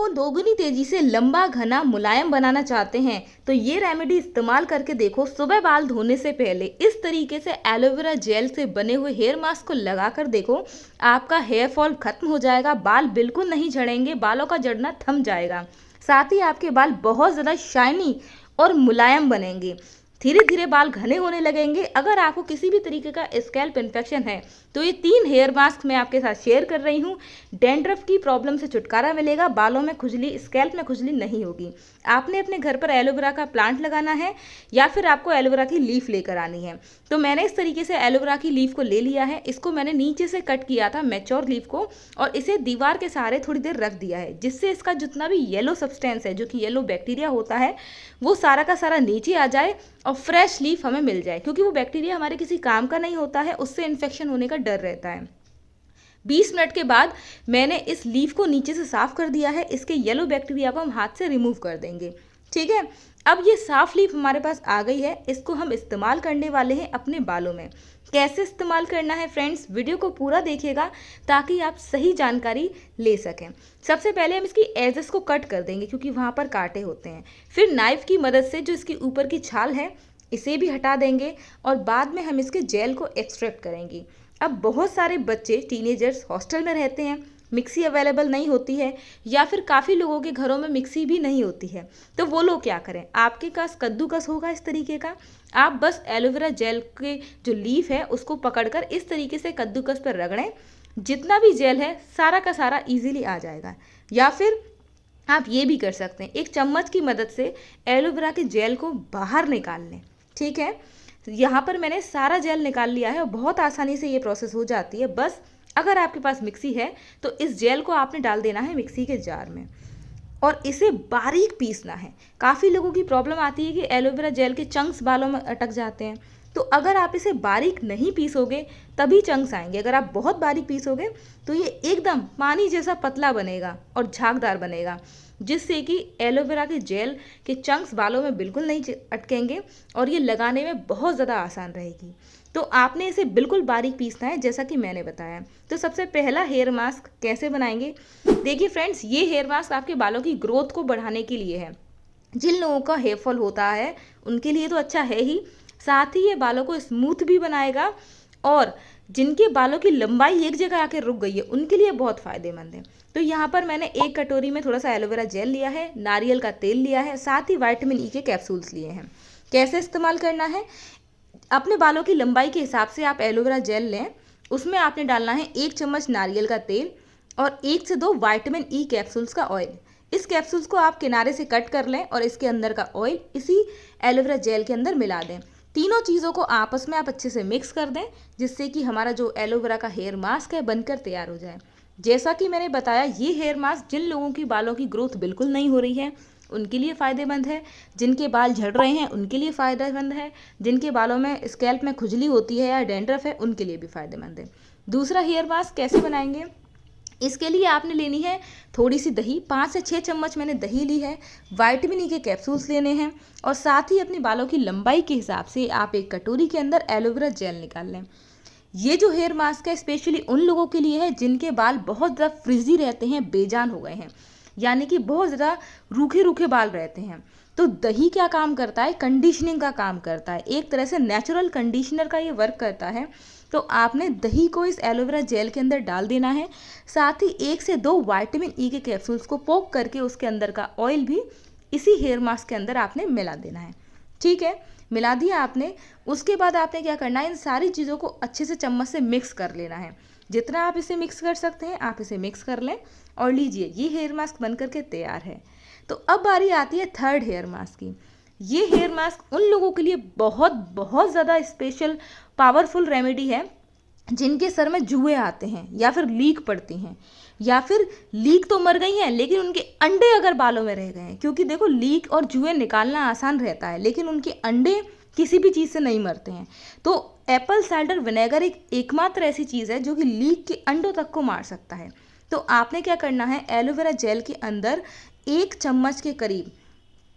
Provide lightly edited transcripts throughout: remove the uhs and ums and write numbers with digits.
को दोगुनी तेजी से लंबा, घना, मुलायम बनाना चाहते हैं तो ये रेमेडी इस्तेमाल करके देखो। सुबह बाल धोने से पहले इस तरीके से एलोवेरा जेल से बने हुए हेयर मास्क को लगा कर देखो, आपका हेयर फॉल खत्म हो जाएगा, बाल बिल्कुल नहीं झड़ेंगे, बालों का झड़ना थम जाएगा। साथ ही आपके बाल बहुत ज़्यादा शाइनी और मुलायम बनेंगे। धीरे धीरे बाल घने होने लगेंगे। अगर आपको किसी भी तरीके का स्कैल्प इन्फेक्शन है तो ये 3 हेयर मास्क मैं आपके साथ शेयर कर रही हूँ। डैंड्रफ की प्रॉब्लम से छुटकारा मिलेगा, बालों में खुजली, स्कैल्प में खुजली नहीं होगी। आपने अपने घर पर एलोवेरा का प्लांट लगाना है या फिर आपको एलोवेरा की लीफ लेकर आनी है। तो मैंने इस तरीके से एलोवेरा की लीफ को ले लिया है। इसको मैंने नीचे से कट किया था मैच्योर लीफ को, और इसे दीवार के सहारे थोड़ी देर रख दिया है, जिससे इसका जितना भी येलो सब्सटेंस है, जो कि येलो बैक्टीरिया होता है, वो सारा का सारा नीचे आ जाए और फ्रेश लीफ हमें मिल जाए। क्योंकि वो बैक्टीरिया हमारे किसी काम का नहीं होता है, उससे इन्फेक्शन होने का डर रहता है। 20 मिनट के बाद मैंने इस लीफ को नीचे से साफ कर दिया है। इसके येलो बैक्टीरिया को हम हाथ से रिमूव कर देंगे। ठीक है, अब ये साफ लीफ हमारे पास आ गई है। इसको हम इस्तेमाल करने वाले हैं अपने बालों में। कैसे इस्तेमाल करना है फ्रेंड्स, वीडियो को पूरा देखिएगा ताकि आप सही जानकारी ले सकें। सबसे पहले हम इसकी एजेस को कट कर देंगे क्योंकि वहाँ पर कांटे होते हैं। फिर नाइफ की मदद से जो इसकी ऊपर की छाल है इसे भी हटा देंगे और बाद में हम इसके जेल को एक्सट्रैक्ट करेंगे। अब बहुत सारे बच्चे, टीनेजर्स हॉस्टल में रहते हैं, मिक्सी अवेलेबल नहीं होती है, या फिर काफ़ी लोगों के घरों में मिक्सी भी नहीं होती है। तो वो लोग क्या करें, आपके पास कद्दूकस होगा इस तरीके का, आप बस एलोवेरा जेल के जो लीफ है उसको पकड़कर इस तरीके से कद्दूकस पर रगड़ें। जितना भी जेल है सारा का सारा इजीली आ जाएगा। या फिर आप ये भी कर सकते हैं, एक चम्मच की मदद से एलोवेरा के जेल को बाहर निकाल लें। ठीक है, यहाँ पर मैंने सारा जेल निकाल लिया है और बहुत आसानी से ये प्रोसेस हो जाती है। बस अगर आपके पास मिक्सी है तो इस जेल को आपने डाल देना है मिक्सी के जार में और इसे बारीक पीसना है। काफ़ी लोगों की प्रॉब्लम आती है कि एलोवेरा जेल के चंक्स बालों में अटक जाते हैं। तो अगर आप इसे बारीक नहीं पीसोगे तभी चंक्स आएंगे। अगर आप बहुत बारीक पीसोगे तो ये एकदम पानी जैसा पतला बनेगा और झागदार बनेगा, जिससे कि एलोवेरा के जेल के चंक्स बालों में बिल्कुल नहीं अटकेंगे और ये लगाने में बहुत ज़्यादा आसान रहेगी। तो आपने इसे बिल्कुल बारीक पीसना है जैसा कि मैंने बताया। तो सबसे पहला हेयर मास्क कैसे बनाएंगे, देखिए फ्रेंड्स, ये हेयर मास्क आपके बालों की ग्रोथ को बढ़ाने के लिए है। जिन लोगों का हेयर फॉल होता है उनके लिए तो अच्छा है ही, साथ ही ये बालों को स्मूथ भी बनाएगा, और जिनके बालों की लंबाई एक जगह आकर रुक गई है उनके लिए बहुत फ़ायदेमंद है। तो यहाँ पर मैंने एक कटोरी में थोड़ा सा एलोवेरा जेल लिया है, नारियल का तेल लिया है, साथ ही विटामिन ई के कैप्सूल्स लिए हैं। कैसे इस्तेमाल करना है, अपने बालों की लंबाई के हिसाब से आप एलोवेरा जेल लें, उसमें आपने डालना है 1 चम्मच नारियल का तेल और 1 से 2 विटामिन ई कैप्सूल्स का ऑयल। इस कैप्सूल्स को आप किनारे से कट कर लें और इसके अंदर का ऑयल इसी एलोवेरा जेल के अंदर मिला दें। तीनों चीज़ों को आपस में आप अच्छे से मिक्स कर दें, जिससे कि हमारा जो एलोवेरा का हेयर मास्क है बनकर तैयार हो जाए। जैसा कि मैंने बताया, ये हेयर मास्क जिन लोगों की बालों की ग्रोथ बिल्कुल नहीं हो रही है उनके लिए फ़ायदेमंद है, जिनके बाल झड़ रहे हैं उनके लिए फ़ायदेमंद है, जिनके बालों में स्कैल्प में खुजली होती है या डैंड्रफ है उनके लिए भी फ़ायदेमंद है। दूसरा हेयर मास्क कैसे बनाएंगे, इसके लिए आपने लेनी है थोड़ी सी दही, 5 से 6 चम्मच मैंने दही ली है, विटामिन ई के कैप्सूल्स लेने हैं, और साथ ही अपने बालों की लंबाई के हिसाब से आप एक कटोरी के अंदर एलोवेरा जेल निकाल लें। ये जो हेयर मास्क है स्पेशली उन लोगों के लिए है जिनके बाल बहुत ज़्यादा फ्रिजी रहते हैं, बेजान हो गए हैं, यानी कि बहुत ज़्यादा रूखे रूखे बाल रहते हैं। तो दही क्या काम करता है, कंडीशनिंग का काम करता है, एक तरह से नेचुरल कंडीशनर का ये वर्क करता है। तो आपने दही को इस एलोवेरा जेल के अंदर डाल देना है, साथ ही 1 से 2 विटामिन ई के कैप्सूल्स को पोक करके उसके अंदर का ऑयल भी इसी हेयर मास्क के अंदर आपने मिला देना है। ठीक है, मिला दिया आपने। उसके बाद आपने क्या करना है, इन सारी चीज़ों को अच्छे से चम्मच से मिक्स कर लेना है। जितना आप इसे मिक्स कर सकते हैं आप इसे मिक्स कर लें और लीजिए, ये हेयर मास्क बन करके तैयार है। तो अब बारी आती है थर्ड हेयर मास्क की। ये हेयर मास्क उन लोगों के लिए बहुत बहुत ज़्यादा स्पेशल पावरफुल रेमेडी है जिनके सर में जुएँ आते हैं या फिर लीक पड़ती हैं, या फिर लीक तो मर गई हैं लेकिन उनके अंडे अगर बालों में रह गए हैं। क्योंकि देखो, लीक और जुएँ निकालना आसान रहता है लेकिन उनके अंडे किसी भी चीज़ से नहीं मरते हैं। तो एप्पल साइडर विनेगर एक एकमात्र ऐसी चीज़ है जो कि लीक के अंडों तक को मार सकता है। तो आपने क्या करना है, एलोवेरा जेल के अंदर 1 चम्मच के करीब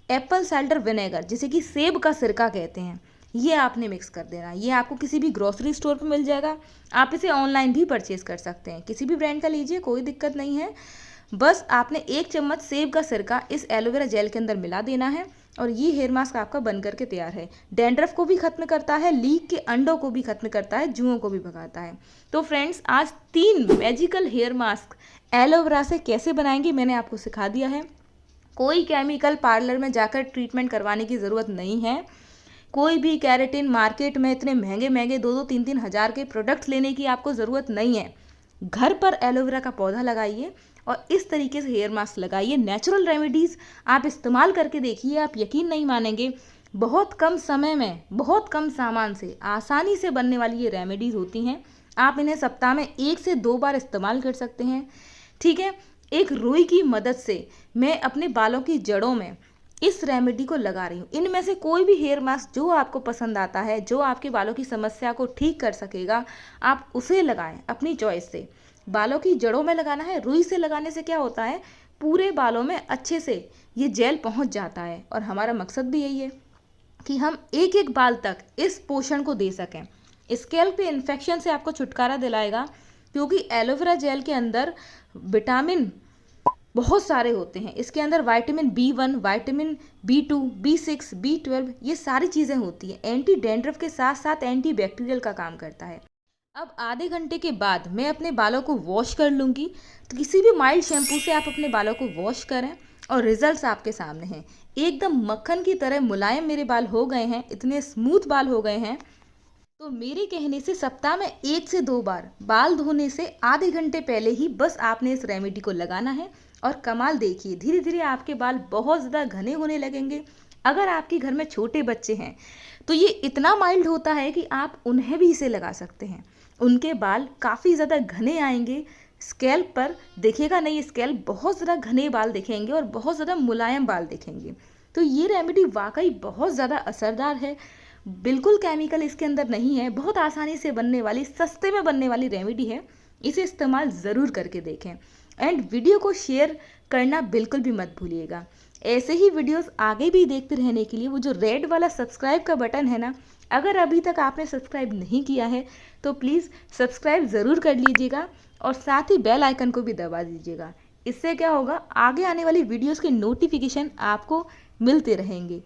एप्पल साइडर विनेगर, जिसे कि सेब का सिरका कहते हैं, ये आपने मिक्स कर देना। ये आपको किसी भी ग्रोसरी स्टोर पर मिल जाएगा, आप इसे ऑनलाइन भी परचेज कर सकते हैं, किसी भी ब्रांड का लीजिए, कोई दिक्कत नहीं है। बस आपने 1 चम्मच सेब का सिरका इस एलोवेरा जेल के अंदर मिला देना है और ये हेयर मास्क आपका बन करके तैयार है। डैंड्रफ को भी खत्म करता है, लीक के अंडों को भी खत्म करता है, जुओं को भी भगाता है। तो फ्रेंड्स, आज 3 मैजिकल हेयर मास्क एलोवेरा से कैसे बनाएंगे मैंने आपको सिखा दिया है। कोई केमिकल पार्लर में जाकर ट्रीटमेंट करवाने की ज़रूरत नहीं है। कोई भी केराटिन मार्केट में इतने महंगे महंगे 2-2 3-3 हज़ार के प्रोडक्ट्स लेने की आपको ज़रूरत नहीं है। घर पर एलोवेरा का पौधा लगाइए और इस तरीके से हेयर मास्क लगाइए। नेचुरल रेमेडीज़ आप इस्तेमाल करके देखिए, आप यकीन नहीं मानेंगे। बहुत कम समय में, बहुत कम सामान से आसानी से बनने वाली ये रेमेडीज़ होती हैं। आप इन्हें सप्ताह में 1 से 2 बार इस्तेमाल कर सकते हैं। ठीक है, एक रुई की मदद से मैं अपने बालों की जड़ों में इस रेमेडी को लगा रही हूँ। इनमें से कोई भी हेयर मास्क जो आपको पसंद आता है, जो आपके बालों की समस्या को ठीक कर सकेगा, आप उसे लगाएं अपनी चॉइस से। बालों की जड़ों में लगाना है। रुई से लगाने से क्या होता है, पूरे बालों में अच्छे से ये जेल पहुंच जाता है और हमारा मकसद भी यही है कि हम एक एक बाल तक इस पोषण को दे सकें। स्कैल्प पे इन्फेक्शन से आपको छुटकारा दिलाएगा, क्योंकि एलोवेरा जेल के अंदर विटामिन बहुत सारे होते हैं। इसके अंदर vitamin B1, vitamin B2, B6, B12 ये सारी चीज़ें होती हैं। एंटी डैंड्रफ के साथ साथ एंटी बैक्टीरियल का काम करता है। अब आधे घंटे के बाद मैं अपने बालों को वॉश कर लूँगी। तो किसी भी माइल्ड शैम्पू से आप अपने बालों को वॉश करें और रिजल्ट्स आपके सामने हैं। एकदम मक्खन की तरह मुलायम मेरे बाल हो गए हैं, इतने स्मूथ बाल हो गए हैं। तो मेरे कहने से सप्ताह में 1 से 2 बार बाल धोने से आधे घंटे पहले ही बस आपने इस रेमेडी को लगाना है और कमाल देखिए, धीरे धीरे आपके बाल बहुत ज़्यादा घने होने लगेंगे। अगर आपके घर में छोटे बच्चे हैं तो ये इतना माइल्ड होता है कि आप उन्हें भी इसे लगा सकते हैं। उनके बाल काफ़ी ज़्यादा घने आएंगे। स्कैल्प पर देखिएगा नहीं, स्कैल्प बहुत ज़्यादा घने बाल दिखेंगे और बहुत ज़्यादा मुलायम बाल दिखेंगे। तो ये रेमेडी वाकई बहुत ज़्यादा असरदार है। बिल्कुल केमिकल इसके अंदर नहीं है। बहुत आसानी से बनने वाली, सस्ते में बनने वाली रेमेडी है। इसे इस्तेमाल ज़रूर करके देखें एंड वीडियो को शेयर करना बिल्कुल भी मत भूलिएगा। ऐसे ही वीडियोस आगे भी देखते रहने के लिए वो जो रेड वाला सब्सक्राइब का बटन है ना, अगर अभी तक आपने सब्सक्राइब नहीं किया है तो प्लीज़ सब्सक्राइब ज़रूर कर लीजिएगा और साथ ही बेल आइकन को भी दबा दीजिएगा। इससे क्या होगा, आगे आने वाली वीडियोस के नोटिफिकेशन आपको मिलते रहेंगे।